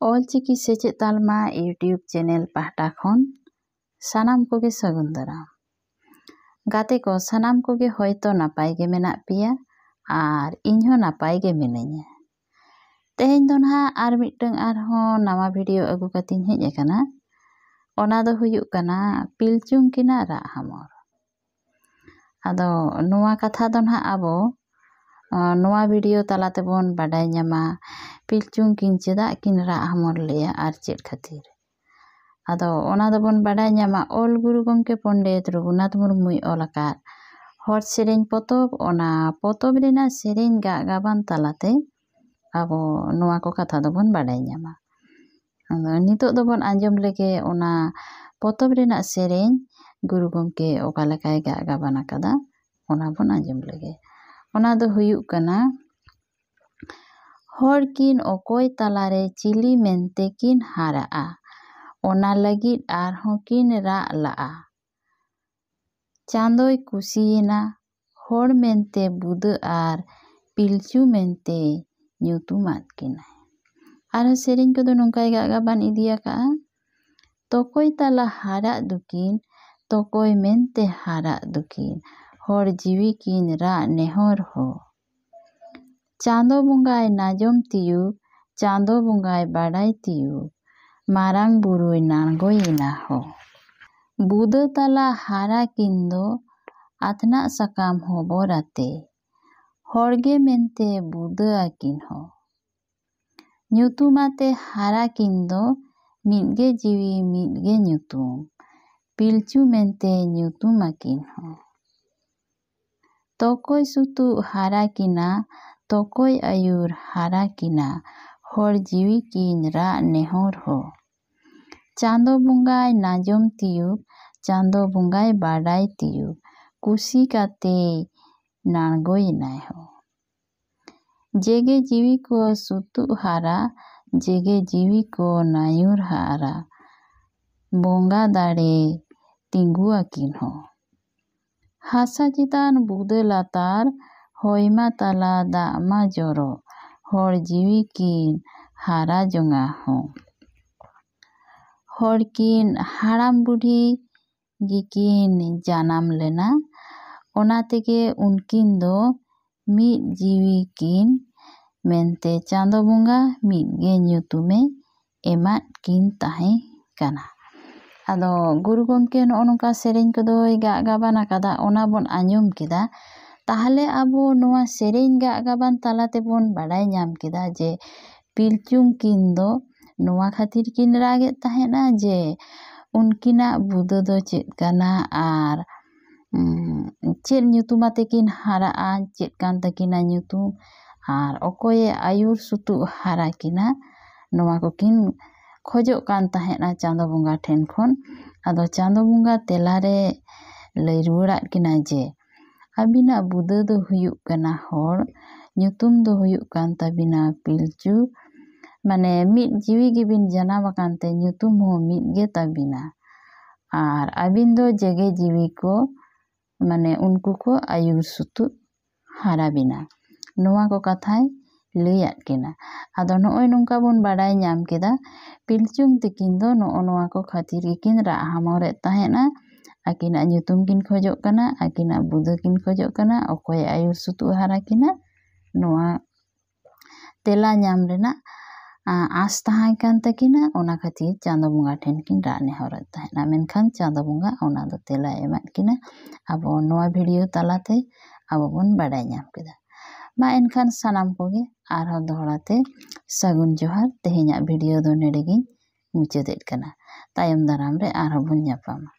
ऑलचिकी सेचेद तालमा YouTube channel पाहटा खन सानाम कोगे सागुन दाराम। गाते को सानाम कोगे होयतो नापाय गे मेनाग पेया आर इन्हो नापाय गे मिनाइया। तेहेñ दो नाहाग आर मिदटांग आरहों नावा भिडियो आगु कातिñ हेज आकाना। ओना दो हुयुग काना पिलचुं किना राग हामर। आदो नोआ कथा दो नाहाग आबो नोआ भिडियो तालाते बोन बाडाय ᱧᱟᱢᱟ पिलचुं किन चेदाग किन राग हामर लेया आर चेद खातिर। आदो ओना दो बोन बाडाय ᱧᱟᱢᱟ ऑल गुरु गमके पंडित रघुनाथ मुर्मुय ऑल आकाद हर सेरेñ पतब ओना पतब रेना सेरेñ गाग गाबान तालाते आबो नोआ को कथा दो बोन बाडाय ᱧᱟᱢᱟ। आदो नितोग दो बोन आंजम लेगे ओना पतब रेना सेरेñ गुरु गमके ओका लेकाय गाग गाबान आकादा ओना बोन आंजम लेगे। ओना दो हुयुग काना हर किन अकोय तालारे चिली मेनते किन हाराआ ओना लगिद आरहों किन राग लाआ। चांदोय कुसियेना हर मेनते बुदा आर पिलचु मेनते ᱧᱩᱛᱩᱢᱟᱫ किनाय। आरो सेरेñ को दो नोंकाय गाग गाबान इदि आकाआ तोकोय ताला हाराग दुकिन तोकोय मेनते हाराग दुकिन हर जिवी किन राग नेहर हो। चांदो बंगाय नाजम तियुग चांदो बंगाय बाडाय तियुग मारांग बुरुय नाणगोयेना हो। बुदा ताला हारा किन दो आतनाग साकाम हो बराते हरगे मेनते बुदा आकिन हो। ᱧᱩᱛᱩᱢᱟते हारा किन दो मिदगे जिवी मिदगे ᱧᱩᱛᱩᱢ पिलचु मेनते ᱧᱩᱛᱩᱢ आकिन हो। तोकोय सुतुग हारा किना तोकोय आयुर हारा किना हर जिवी किन राग नेहर हो। चांदो बंगाय नाजम तियुग चांदो बंगाय बाडाय तियुग कुसी कातेय नाणगोयेनाय हो। जेगे जिवी को सुतुग हारा जेगे जिवी को नायुर हारा बंगा दाड़े तिंगु आकिन हो। हासा चितान बुदा लातार होयमा ताला दाग मा जरो हर जिवी किन हारा जोंगा हो। हर किन हाड़ाम बुढ़ी गिकिन जानाम लेना ओना तेगे उनकिन दो मिद जिवी किन मेनते चांदो बंगा मिदगे ᱧᱩᱛᱩᱢᱮ एमाद किन ताहें काना। आदो गुरु गमके नोगो नोंका सेरेñ को दोय गाग गाबान आकादा ओना बोन आंजम केदा ताहले आबो नोआ सेरेñ गाग गाबान तालाते बोन बाडाय ᱧᱟᱢ केदा जे पिलचुं किन दो नोआ खातिर किन रागेद ताहेना जे उनकिनाग बुदा दो चेद काना आर चेद ᱧᱩᱛᱩᱢᱟते किन हाराआ चेद कान ताकिना ᱧᱩᱛᱩᱢ आर अकोये आयुर सुतुग हारा किना नोआ को किन खोजोग कान ताहेना चांदो बंगा ठेन खन। आदो चांदो बंगा तेलारे लय रुवाड़ाद किना जे आबिनाग बुदा दो हुयुग काना हर ᱧᱩᱛᱩᱢ दो हुयुग कान ताबिना पिलचु माने मिद जिवी गिबिन जानाम आकानते ᱧᱩᱛᱩᱢ हो मिदगे ताबिना आर आबिन दो जेगे जिवी को माने उनको को आयुर सुतुग हारा बिना नोआ को कथाय लैयाद किना। आदो नोय नोंका बोन बाडाय ᱧᱟᱢ केदा पिलचुं तिकिन दो नोगो नोआ को खातिर किन राग हामरेद ताहेना आकिनाग ᱧᱩᱛᱩᱢ किन खोजोग काना आकिनाग बुदा किन खोजोग काना अकोय आयुर सुतुग हारा किना नोआ तेला ᱧᱟᱢ रेनाग आस ताहाय कान ताकिना ओना खातिर चांदो बंगा ठेन किन राग नेहरद ताहेना मेनखान चांदो बंगा ओना दो तेला एमाद किना आबो नोआ भिडियो तालाते आबो बोन बाडाय ᱧᱟᱢ केदा। मा एनखान सानाम कोगे आरहों दोहड़ाते सागुन जोहार तेहेñाग भिडियो दो नेडेगिñ मुचादेद काना तायम दाराम रे आरहों बोन ᱧᱟᱯᱟᱢᱟ।